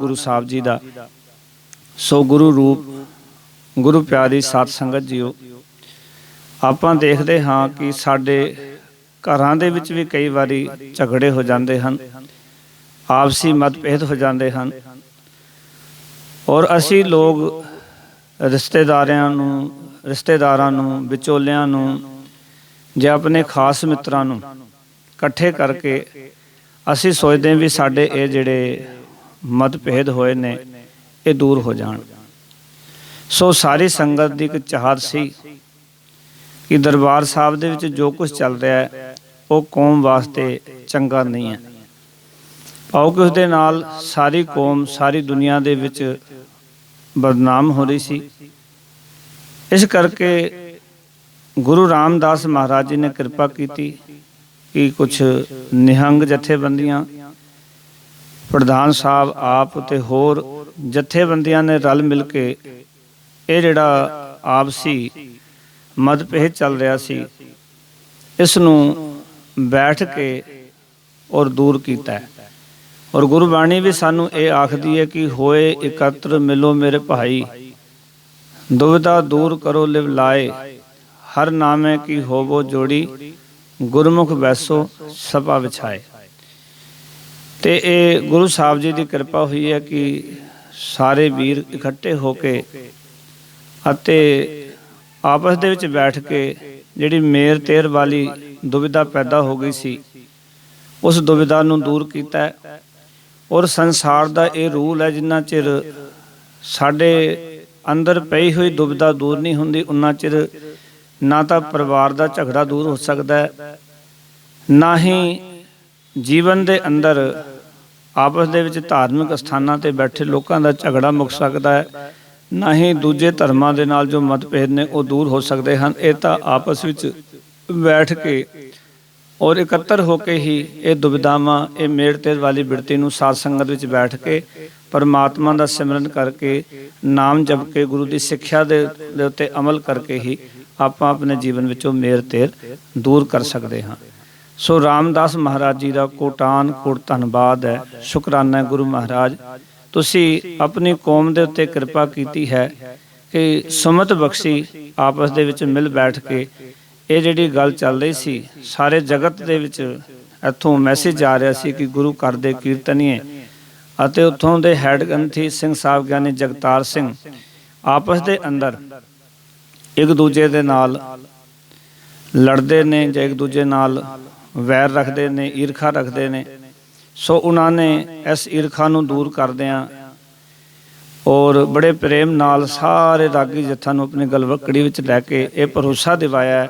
गुरु साहब जी का। सो गुरु रूप गुरु प्यारी साध संगत जीओ, ਆਪਾਂ ਦੇਖਦੇ ਹਾਂ कि ਸਾਡੇ ਘਰਾਂ ਦੇ ਵਿੱਚ ਵੀ ਕਈ ਵਾਰੀ ਝਗੜੇ ਹੋ ਜਾਂਦੇ ਹਨ, ਆਪਸੀ ਮਤਭੇਦ ਹੋ ਜਾਂਦੇ ਹਨ। ਔਰ ਅਸੀਂ ਲੋਕ ਰਿਸ਼ਤੇਦਾਰਾਂ ਨੂੰ, ਵਿਚੋਲਿਆਂ ਨੂੰ ਜਾਂ ਆਪਣੇ ਖਾਸ ਮਿੱਤਰਾਂ ਨੂੰ ਇਕੱਠੇ ਕਰਕੇ ਅਸੀਂ ਸੋਚਦੇ ਹਾਂ ਵੀ ਸਾਡੇ ਇਹ ਜਿਹੜੇ ਮਤਭੇਦ ਹੋਏ ਨੇ ਇਹ ਦੂਰ ਹੋ ਜਾਣ। ਸੋ ਸਾਰੀ ਸੰਗਤ ਦੀ ਇੱਕ ਚਾਹਤ ਸੀ ਕਿ ਦਰਬਾਰ ਸਾਹਿਬ ਦੇ ਵਿੱਚ ਜੋ ਕੁਝ ਚੱਲ ਰਿਹਾ ਹੈ ਉਹ ਕੌਮ ਵਾਸਤੇ ਚੰਗਾ ਨਹੀਂ ਹੈ। ਭਾਵ ਕਿ ਉਸਦੇ ਨਾਲ ਸਾਰੀ ਕੌਮ, ਸਾਰੀ ਦੁਨੀਆ ਦੇ ਵਿੱਚ ਬਦਨਾਮ ਹੋ ਰਹੀ ਸੀ। ਇਸ ਕਰਕੇ ਗੁਰੂ ਰਾਮਦਾਸ ਮਹਾਰਾਜ ਜੀ ਨੇ ਕਿਰਪਾ ਕੀਤੀ ਕਿ ਕੁਛ ਨਿਹੰਗ ਜਥੇਬੰਦੀਆਂ, ਪ੍ਰਧਾਨ ਸਾਹਿਬ ਆਪ ਅਤੇ ਹੋਰ ਜਥੇਬੰਦੀਆਂ ਨੇ ਰਲ ਮਿਲ ਕੇ ਇਹ ਜਿਹੜਾ ਆਪਸੀ ਮਤਭੇਦ ਚੱਲ ਰਿਹਾ ਸੀ ਇਸ ਨੂੰ ਬੈਠ ਕੇ ਔਰ ਦੂਰ ਕੀਤਾ ਹੈ। ਔਰ ਗੁਰਬਾਣੀ ਵੀ ਸਾਨੂੰ ਇਹ ਆਖਦੀ ਹੈ ਕਿ ਹੋਏ ਇਕੱਤਰ ਮਿਲੋ ਮੇਰੇ ਭਾਈ, ਦੁਵਿਧਾ ਦੂਰ ਕਰੋ ਲਿਵ ਲਾਏ, ਹਰ ਨਾਮੇ ਕੀ ਹੋਵੋ ਜੋੜੀ, ਗੁਰਮੁਖ ਬੈਸੋ ਸਭਾ ਵਿਛਾਏ। ਤੇ ਇਹ ਗੁਰੂ ਸਾਹਿਬ ਜੀ ਦੀ ਕਿਰਪਾ ਹੋਈ ਹੈ ਕਿ ਸਾਰੇ ਵੀਰ ਇਕੱਠੇ ਹੋ ਕੇ ਅਤੇ ਆਪਸ ਦੇ ਵਿੱਚ ਬੈਠ ਕੇ ਜਿਹੜੀ ਮੇਰ ਤੇਰ ਵਾਲੀ ਦੁਵਿਧਾ ਪੈਦਾ ਹੋ ਗਈ ਸੀ ਉਸ ਦੁਵਿਧਾ ਨੂੰ ਦੂਰ ਕੀਤਾ ਹੈ। ਔਰ ਸੰਸਾਰ ਦਾ ਇਹ ਰੂਲ ਹੈ, ਜਿੰਨਾ ਚਿਰ ਸਾਡੇ ਅੰਦਰ ਪਈ ਹੋਈ ਦੁਵਿਧਾ ਦੂਰ ਨਹੀਂ ਹੁੰਦੀ ਉਨਾ ਚਿਰ ਨਾ ਤਾਂ ਪਰਿਵਾਰ ਦਾ ਝਗੜਾ ਦੂਰ ਹੋ ਸਕਦਾ ਹੈ, ਨਾ ਹੀ ਜੀਵਨ ਦੇ ਅੰਦਰ ਆਪਸ ਦੇ ਵਿੱਚ ਧਾਰਮਿਕ ਸਥਾਨਾਂ ਤੇ ਬੈਠੇ ਲੋਕਾਂ ਦਾ ਝਗੜਾ ਮੁੱਕ ਸਕਦਾ ਹੈ, ਨਾ ਹੀ ਦੂਜੇ ਧਰਮਾਂ ਦੇ ਨਾਲ ਜੋ ਮਤਭੇਦ ਨੇ ਉਹ ਦੂਰ ਹੋ ਸਕਦੇ ਹਨ। ਇਹ ਤਾਂ ਆਪਸ ਵਿੱਚ ਬੈਠ ਕੇ ਔਰ ਇਕੱਤਰ ਹੋ ਕੇ ਹੀ ਇਹ ਦੁਵਿਧਾਵਾਂ, ਇਹ ਮੇੜ ਤੇਰ ਵਾਲੀ ਬਿਰਤੀ ਨੂੰ ਸਾਧ ਸੰਗਤ ਵਿੱਚ ਬੈਠ ਕੇ ਪਰਮਾਤਮਾ ਦਾ ਸਿਮਰਨ ਕਰਕੇ, ਨਾਮ ਜਪ ਕੇ, ਗੁਰੂ ਦੀ ਸਿੱਖਿਆ ਦੇ ਉੱਤੇ ਅਮਲ ਕਰਕੇ ਹੀ ਆਪਾਂ ਆਪਣੇ ਜੀਵਨ ਵਿੱਚੋਂ ਮੇਰ ਤੇਰ ਦੂਰ ਕਰ ਸਕਦੇ ਹਾਂ। ਸੋ ਰਾਮਦਾਸ ਮਹਾਰਾਜ ਜੀ ਦਾ ਕੋਟਾਨ ਕੋਟ ਧੰਨਵਾਦ ਹੈ, ਸ਼ੁਕਰਾਨਾ ਹੈ ਗੁਰੂ ਮਹਾਰਾਜ, ਤੁਸੀਂ ਆਪਣੀ ਕੌਮ ਦੇ ਉੱਤੇ ਕਿਰਪਾ ਕੀਤੀ ਹੈ ਕਿ ਸੁਮਤ ਬਖਸ਼ੀ ਆਪਸ ਦੇ ਵਿੱਚ ਮਿਲ ਬੈਠ ਕੇ ਇਹ ਜਿਹੜੀ ਗੱਲ ਚੱਲ ਰਹੀ ਸੀ ਸਾਰੇ ਜਗਤ ਦੇ ਵਿੱਚ, ਇੱਥੋਂ ਮੈਸੇਜ ਆ ਰਿਹਾ ਸੀ ਕਿ ਗੁਰੂ ਘਰ ਦੇ ਕੀਰਤਨੀਏ ਅਤੇ ਉੱਥੋਂ ਦੇ ਹੈਡ ਗ੍ਰੰਥੀ ਸਿੰਘ ਸਾਹਿਬ ਗਿਆਨੀ ਜਗਤਾਰ ਸਿੰਘ ਆਪਸ ਦੇ ਅੰਦਰ ਇੱਕ ਦੂਜੇ ਦੇ ਨਾਲ ਲੜਦੇ ਨੇ ਜਾਂ ਇੱਕ ਦੂਜੇ ਨਾਲ ਵੈਰ ਰੱਖਦੇ ਨੇ, ਈਰਖਾ ਰੱਖਦੇ ਨੇ। ਸੋ ਉਹਨਾਂ ਨੇ ਇਸ ਈਰਖਾ ਨੂੰ ਦੂਰ ਕਰਦਿਆਂ ਔਰ ਬੜੇ ਪ੍ਰੇਮ ਨਾਲ ਸਾਰੇ ਰਾਗੀ ਜੱਥਾਂ ਨੂੰ ਆਪਣੀ ਗਲਵੱਕੜੀ ਵਿੱਚ ਲੈ ਕੇ ਇਹ ਭਰੋਸਾ ਦਿਵਾਇਆ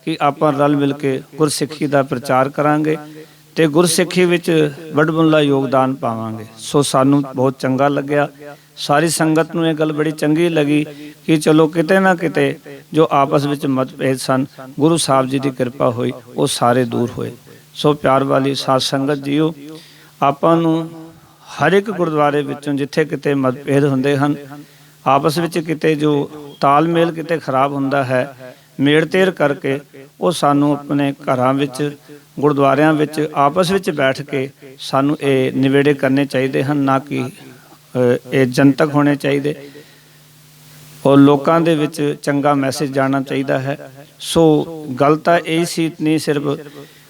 ਕਿ ਆਪਾਂ ਰਲ ਮਿਲ ਕੇ ਗੁਰਸਿੱਖੀ ਦਾ ਪ੍ਰਚਾਰ ਕਰਾਂਗੇ ਤੇ ਗੁਰਸਿੱਖੀ ਵਿੱਚ ਵੱਡਮੁੱਲਾ ਯੋਗਦਾਨ ਪਾਵਾਂਗੇ। ਸੋ ਸਾਨੂੰ ਬਹੁਤ ਚੰਗਾ ਲੱਗਿਆ, ਸਾਰੀ ਸੰਗਤ ਨੂੰ ਇਹ ਗੱਲ ਬੜੀ ਚੰਗੀ ਲੱਗੀ ਕਿ ਚਲੋ ਕਿਤੇ ਨਾ ਕਿਤੇ ਜੋ ਆਪਸ ਵਿੱਚ ਮਤਭੇਦ ਸਨ ਗੁਰੂ ਸਾਹਿਬ ਜੀ ਦੀ ਕਿਰਪਾ ਹੋਈ ਉਹ ਸਾਰੇ ਦੂਰ ਹੋਏ। ਸੋ ਪਿਆਰ ਵਾਲੀ ਸਾਧ ਸੰਗਤ ਜੀਓ, ਆਪਾਂ ਨੂੰ ਹਰ ਇੱਕ ਗੁਰਦੁਆਰੇ ਵਿੱਚੋਂ ਜਿੱਥੇ ਕਿਤੇ ਮਤਭੇਦ ਹੁੰਦੇ ਹਨ, ਆਪਸ ਵਿੱਚ ਕਿਤੇ ਜੋ ਤਾਲਮੇਲ ਕਿਤੇ ਖਰਾਬ ਹੁੰਦਾ ਹੈ, ਮੇੜ ਤੇਰ ਕਰਕੇ ਉਹ ਸਾਨੂੰ ਆਪਣੇ ਘਰਾਂ ਵਿੱਚ, ਗੁਰਦੁਆਰਿਆਂ ਵਿੱਚ ਆਪਸ ਵਿੱਚ ਬੈਠ ਕੇ ਸਾਨੂੰ ਇਹ ਨਿਬੇੜੇ ਕਰਨੇ ਚਾਹੀਦੇ ਹਨ, ਨਾ ਕਿ ਇਹ ਜਨਤਕ ਹੋਣੇ ਚਾਹੀਦੇ ਔਰ ਲੋਕਾਂ ਦੇ ਵਿੱਚ ਚੰਗਾ ਮੈਸੇਜ ਜਾਣਾ ਚਾਹੀਦਾ ਹੈ। ਸੋ ਗੱਲ ਤਾਂ ਇਹ ਸੀ ਨਹੀਂ ਸਿਰਫ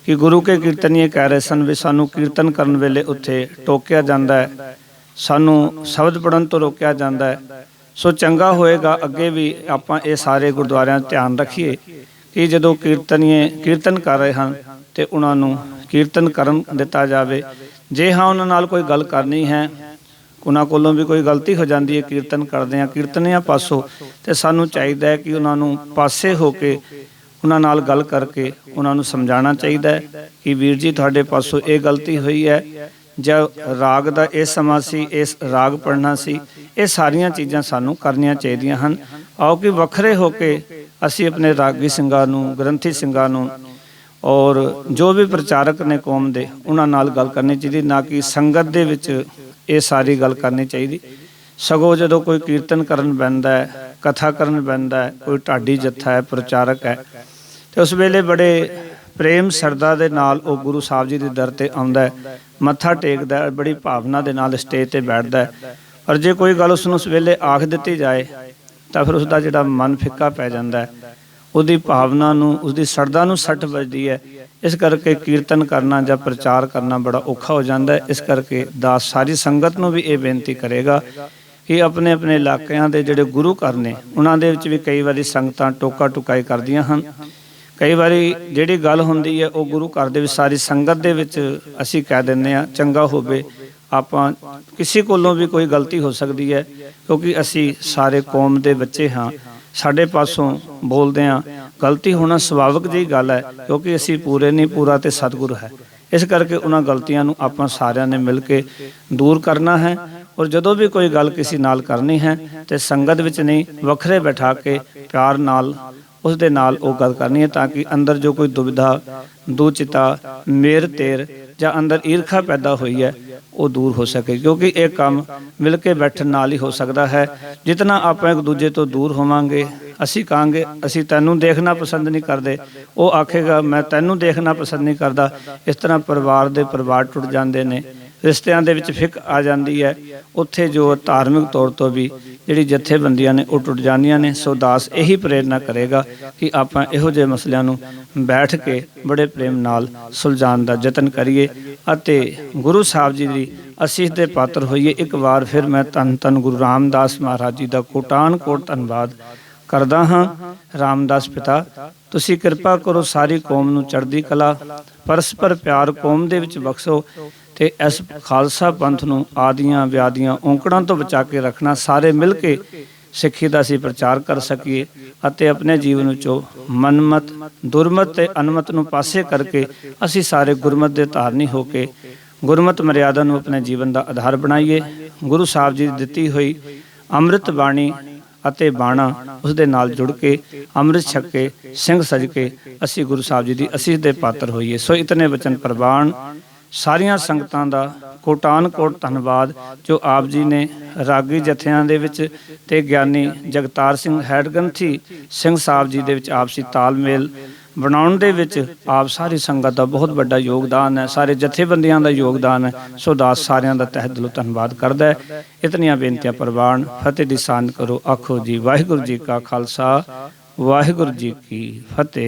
ਕਿ ਗੁਰੂ ਕੇ ਕੀਰਤਨੀਏ ਕਹਿ ਰਹੇ ਸਨ ਵੀ ਸਾਨੂੰ ਕੀਰਤਨ ਕਰਨ ਵੇਲੇ ਉੱਥੇ ਟੋਕਿਆ ਜਾਂਦਾ ਹੈ, ਸਾਨੂੰ ਸ਼ਬਦ ਪੜ੍ਹਨ ਤੋਂ ਰੋਕਿਆ ਜਾਂਦਾ ਹੈ। ਸੋ ਚੰਗਾ ਹੋਏਗਾ ਅੱਗੇ ਵੀ ਆਪਾਂ ਇਹ ਸਾਰੇ ਗੁਰਦੁਆਰਿਆਂ 'ਚ ਧਿਆਨ ਰੱਖੀਏ ਕਿ ਜਦੋਂ ਕੀਰਤਨੀਏ ਕੀਰਤਨ ਕਰ ਰਹੇ ਹਨ ਤੇ ਉਹਨਾਂ ਨੂੰ ਕੀਰਤਨ ਕਰਨ ਦਿੱਤਾ ਜਾਵੇ। ਜੇ ਹਾਂ ਉਹਨਾਂ ਨਾਲ ਕੋਈ ਗੱਲ ਕਰਨੀ ਹੈ, ਉਹਨਾਂ ਕੋਲੋਂ ਵੀ ਕੋਈ ਗਲਤੀ ਹੋ ਜਾਂਦੀ ਹੈ ਕੀਰਤਨ ਕਰਦੇ ਹਾਂ, ਕੀਰਤਨੀਆਂ ਪਾਸੋਂ, ਤੇ ਸਾਨੂੰ ਚਾਹੀਦਾ ਹੈ ਕਿ ਉਹਨਾਂ ਨੂੰ ਪਾਸੇ ਹੋ ਕੇ ਉਹਨਾਂ ਨਾਲ ਗੱਲ ਕਰਕੇ ਉਹਨਾਂ ਨੂੰ ਸਮਝਾਉਣਾ ਚਾਹੀਦਾ ਹੈ ਕਿ ਵੀਰ ਜੀ ਤੁਹਾਡੇ ਪਾਸੋਂ ਇਹ ਗਲਤੀ ਹੋਈ ਹੈ, ਜਾਂ ਰਾਗ ਦਾ ਇਹ ਸਮਾਂ ਸੀ, ਇਸ ਰਾਗ ਪੜ੍ਹਨਾ ਸੀ। ਇਹ ਸਾਰੀਆਂ ਚੀਜ਼ਾਂ ਸਾਨੂੰ ਕਰਨੀਆਂ ਚਾਹੀਦੀਆਂ ਹਨ। ਆਓ ਕਿ ਵੱਖਰੇ ਹੋ ਕੇ ਅਸੀਂ ਆਪਣੇ ਰਾਗੀ ਸਿੰਘਾਂ ਨੂੰ, ਗ੍ਰੰਥੀ ਸਿੰਘਾਂ ਨੂੰ ਔਰ ਜੋ ਵੀ ਪ੍ਰਚਾਰਕ ਨੇ ਕੌਮ ਦੇ ਉਹਨਾਂ ਨਾਲ ਗੱਲ ਕਰਨੀ ਚਾਹੀਦੀ, ਨਾ ਕਿ ਸੰਗਤ ਦੇ ਵਿੱਚ ਇਹ ਸਾਰੀ ਗੱਲ ਕਰਨੀ ਚਾਹੀਦੀ। ਸਗੋਂ ਜਦੋਂ ਕੋਈ ਕੀਰਤਨ ਕਰਨ ਬਹਿੰਦਾ ਹੈ, ਕਥਾ ਕਰਨ ਬਹਿੰਦਾ ਹੈ, ਕੋਈ ਢਾਡੀ ਜੱਥਾ ਹੈ, ਪ੍ਰਚਾਰਕ ਹੈ, ਤੇ ਉਸ ਵੇਲੇ ਬੜੇ ਪ੍ਰੇਮ ਸ਼ਰਧਾ ਦੇ ਨਾਲ ਉਹ ਗੁਰੂ ਸਾਹਿਬ ਜੀ ਦੇ ਦਰ ਤੇ ਆਉਂਦਾ ਹੈ, ਮੱਥਾ ਟੇਕਦਾ ਹੈ, ਬੜੀ ਭਾਵਨਾ ਦੇ ਨਾਲ ਸਟੇਜ ਤੇ ਬੈਠਦਾ ਹੈ। ਪਰ ਜੇ ਕੋਈ ਗੱਲ ਉਸ ਨੂੰ ਉਸ ਵੇਲੇ ਆਖ ਦਿੱਤੀ ਜਾਏ ਤਾਂ ਫਿਰ ਉਸਦਾ ਜਿਹੜਾ ਮਨ ਫਿੱਕਾ ਪੈ ਜਾਂਦਾ ਹੈ, ਉਹਦੀ ਭਾਵਨਾ ਨੂੰ, ਉਸਦੀ ਸ਼ਰਧਾ ਨੂੰ ਸੱਟ ਵੱਜਦੀ ਹੈ। ਇਸ ਕਰਕੇ ਕੀਰਤਨ ਕਰਨਾ ਜਾਂ ਪ੍ਰਚਾਰ ਕਰਨਾ ਬੜਾ ਔਖਾ ਹੋ ਜਾਂਦਾ ਹੈ। ਇਸ ਕਰਕੇ ਦਾਸ ਸਾਰੀ ਸੰਗਤ ਨੂੰ ਵੀ ਇਹ ਬੇਨਤੀ ਕਰੇਗਾ ਕਿ ਆਪਣੇ ਆਪਣੇ ਇਲਾਕਿਆਂ ਦੇ ਜਿਹੜੇ ਗੁਰੂ ਘਰ ਨੇ ਉਹਨਾਂ ਦੇ ਵਿੱਚ ਵੀ ਕਈ ਵਾਰੀ ਸੰਗਤਾਂ ਟੋਕਾ ਟੁਕਾਈ ਕਰਦੀਆਂ ਹਨ। ਕਈ ਵਾਰੀ ਜਿਹੜੀ ਗੱਲ ਹੁੰਦੀ ਹੈ ਉਹ ਗੁਰੂ ਘਰ ਦੇ ਵਿੱਚ ਸਾਰੀ ਸੰਗਤ ਦੇ ਵਿੱਚ ਅਸੀਂ ਕਹਿ ਦਿੰਦੇ ਹਾਂ, ਚੰਗਾ ਹੋਵੇ ਆਪਾਂ ਕਿਸੇ ਕੋਲੋਂ ਵੀ ਕੋਈ ਗਲਤੀ ਹੋ ਸਕਦੀ ਹੈ, ਕਿਉਂਕਿ ਅਸੀਂ ਸਾਰੇ ਕੌਮ ਦੇ ਬੱਚੇ ਹਾਂ। ਸਾਡੇ ਪਾਸੋਂ ਬੋਲਦੇ ਹਾਂ, ਗਲਤੀ ਹੋਣਾ ਸੁਭਾਵਿਕ ਜਿਹੀ ਗੱਲ ਹੈ, ਕਿਉਂਕਿ ਅਸੀਂ ਪੂਰੇ ਨਹੀਂ, ਪੂਰਾ ਤੇ ਸਤਿਗੁਰ ਹੈ। ਇਸ ਕਰਕੇ ਉਹਨਾਂ ਗਲਤੀਆਂ ਨੂੰ ਆਪਾਂ ਸਾਰਿਆਂ ਨੇ ਮਿਲ ਕੇ ਦੂਰ ਕਰਨਾ ਹੈ। ਔਰ ਜਦੋਂ ਵੀ ਕੋਈ ਗੱਲ ਕਿਸੇ ਨਾਲ ਕਰਨੀ ਹੈ ਤੇ ਸੰਗਤ ਵਿੱਚ ਨਹੀਂ, ਵੱਖਰੇ ਬਿਠਾ ਕੇ ਪਿਆਰ ਨਾਲ ਉਸ ਦੇ ਨਾਲ ਉਹ ਗੱਲ ਕਰਨੀ ਹੈ, ਤਾਂ ਕਿ ਅੰਦਰ ਜੋ ਕੋਈ ਦੁਵਿਧਾ, ਦੁਚਿਤਾ, ਮੇਰ ਤੇਰ ਜਾਂ ਅੰਦਰ ਈਰਖਾ ਪੈਦਾ ਹੋਈ ਹੈ ਉਹ ਦੂਰ ਹੋ ਸਕੇ। ਕਿਉਂਕਿ ਇਹ ਕੰਮ ਮਿਲ ਕੇ ਬੈਠਣ ਨਾਲ ਹੀ ਹੋ ਸਕਦਾ ਹੈ। ਜਿਤਨਾ ਆਪਾਂ ਇੱਕ ਦੂਜੇ ਤੋਂ ਦੂਰ ਹੋਵਾਂਗੇ, ਅਸੀਂ ਕਹਾਂਗੇ ਅਸੀਂ ਤੈਨੂੰ ਦੇਖਣਾ ਪਸੰਦ ਨਹੀਂ ਕਰਦੇ, ਉਹ ਆਖੇਗਾ ਮੈਂ ਤੈਨੂੰ ਦੇਖਣਾ ਪਸੰਦ ਨਹੀਂ ਕਰਦਾ। ਇਸ ਤਰ੍ਹਾਂ ਪਰਿਵਾਰ ਟੁੱਟ ਜਾਂਦੇ ਨੇ, ਰਿਸ਼ਤਿਆਂ ਦੇ ਵਿੱਚ ਫਿੱਕ ਆ ਜਾਂਦੀ ਹੈ। ਉੱਥੇ ਜੋ ਧਾਰਮਿਕ ਤੌਰ ਤੋਂ ਵੀ ਜਿਹੜੀ ਜਥੇਬੰਦੀਆਂ ਨੇ ਉਹ ਟੁੱਟ ਜਾਂਦੀਆਂ ਨੇ। ਸੋ ਦਾਸ ਇਹੀ ਪ੍ਰੇਰਨਾ ਕਰੇਗਾ ਕਿ ਆਪਾਂ ਇਹੋ ਜਿਹੇ ਮਸਲਿਆਂ ਨੂੰ ਬੈਠ ਕੇ ਬੜੇ ਪ੍ਰੇਮ ਨਾਲ ਸੁਲਝਾਉਣ ਦਾ ਯਤਨ ਕਰੀਏ ਅਤੇ ਗੁਰੂ ਸਾਹਿਬ ਜੀ ਦੀ ਅਸੀਸ ਦੇ ਪਾਤਰ ਹੋਈਏ। ਇੱਕ ਵਾਰ ਫਿਰ ਮੈਂ ਧੰਨ ਧੰਨ ਗੁਰੂ ਰਾਮਦਾਸ ਮਹਾਰਾਜ ਜੀ ਦਾ ਕੋਟਾਨ ਕੋਟ ਧੰਨਵਾਦ ਕਰਦਾ ਹਾਂ। ਰਾਮਦਾਸ ਪਿਤਾ, ਤੁਸੀਂ ਕਿਰਪਾ ਕਰੋ ਸਾਰੀ ਕੌਮ ਨੂੰ ਚੜ੍ਹਦੀ ਕਲਾ, ਪਰਸਪਰ ਪਿਆਰ ਕੌਮ ਦੇ ਵਿੱਚ ਬਖਸ਼ੋ ਤੇ ਇਸ ਖਾਲਸਾ ਪੰਥ ਨੂੰ ਆਦੀਆਂ ਵਿਆਦੀਆਂ ਔਂਕੜਾਂ ਤੋਂ ਬਚਾ ਕੇ ਰੱਖਣਾ। ਸਾਰੇ ਮਿਲ ਕੇ ਸਿੱਖੀ ਦਾ ਅਸੀਂ ਪ੍ਰਚਾਰ ਕਰ ਸਕੀਏ ਅਤੇ ਆਪਣੇ ਜੀਵਨ ਵਿੱਚੋਂ ਮਨਮਤ, ਦੁਰਮਤ ਤੇ ਅਨਮਤ ਨੂੰ ਪਾਸੇ ਕਰਕੇ ਅਸੀਂ ਸਾਰੇ ਗੁਰਮਤ ਦੇ ਧਾਰਨੀ ਹੋ ਕੇ ਗੁਰਮਤ ਮਰਿਆਦਾ ਨੂੰ ਆਪਣੇ ਜੀਵਨ ਦਾ ਆਧਾਰ ਬਣਾਈਏ। ਗੁਰੂ ਸਾਹਿਬ ਜੀ ਦੀ ਦਿੱਤੀ ਹੋਈ ਅੰਮ੍ਰਿਤ ਬਾਣੀ ਅਤੇ ਬਾਣਾ ਉਸ ਦੇ ਨਾਲ ਜੁੜ ਕੇ ਅੰਮ੍ਰਿਤ ਛਕ ਕੇ ਸਿੰਘ ਸਜ ਕੇ ਅਸੀਂ ਗੁਰੂ ਸਾਹਿਬ ਜੀ ਦੀ ਅਸੀਸ ਦੇ ਪਾਤਰ ਹੋਈਏ। ਸੋ ਇਤਨੇ ਬਚਨ ਪ੍ਰਵਾਨ। ਸਾਰੀਆਂ ਸੰਗਤਾਂ ਦਾ ਕੋਟਾਨ ਕੋਟ ਧੰਨਵਾਦ ਜੋ ਆਪ ਜੀ ਨੇ ਰਾਗੀ ਜਥਿਆਂ ਦੇ ਵਿੱਚ ਤੇ ਗਿਆਨੀ ਜਗਤਾਰ ਸਿੰਘ ਹੈਡਗੰਥੀ ਸਿੰਘ ਸਾਹਿਬ ਜੀ ਦੇ ਵਿੱਚ ਆਪਸੀ ਤਾਲਮੇਲ ਬਣਾਉਣ ਦੇ ਵਿੱਚ ਆਪ ਸਾਰੀ ਸੰਗਤ ਦਾ ਬਹੁਤ ਵੱਡਾ ਯੋਗਦਾਨ ਹੈ, ਸਾਰੇ ਜਥੇਬੰਦੀਆਂ ਦਾ ਯੋਗਦਾਨ ਹੈ। ਸੋ ਦਾਸ ਸਾਰਿਆਂ ਦਾ ਤਹਿ ਦਿਲੋਂ ਧੰਨਵਾਦ ਕਰਦਾ ਹੈ। ਇਤਨੀਆਂ ਬੇਨਤੀਆਂ ਪ੍ਰਵਾਨ। ਫਤਿਹ ਦੀ ਸਾਂਝ ਕਰੋ। ਆਖੋ ਜੀ ਵਾਹਿਗੁਰੂ ਜੀ ਕਾ ਖਾਲਸਾ, ਵਾਹਿਗੁਰੂ ਜੀ ਕੀ ਫਤਿਹ।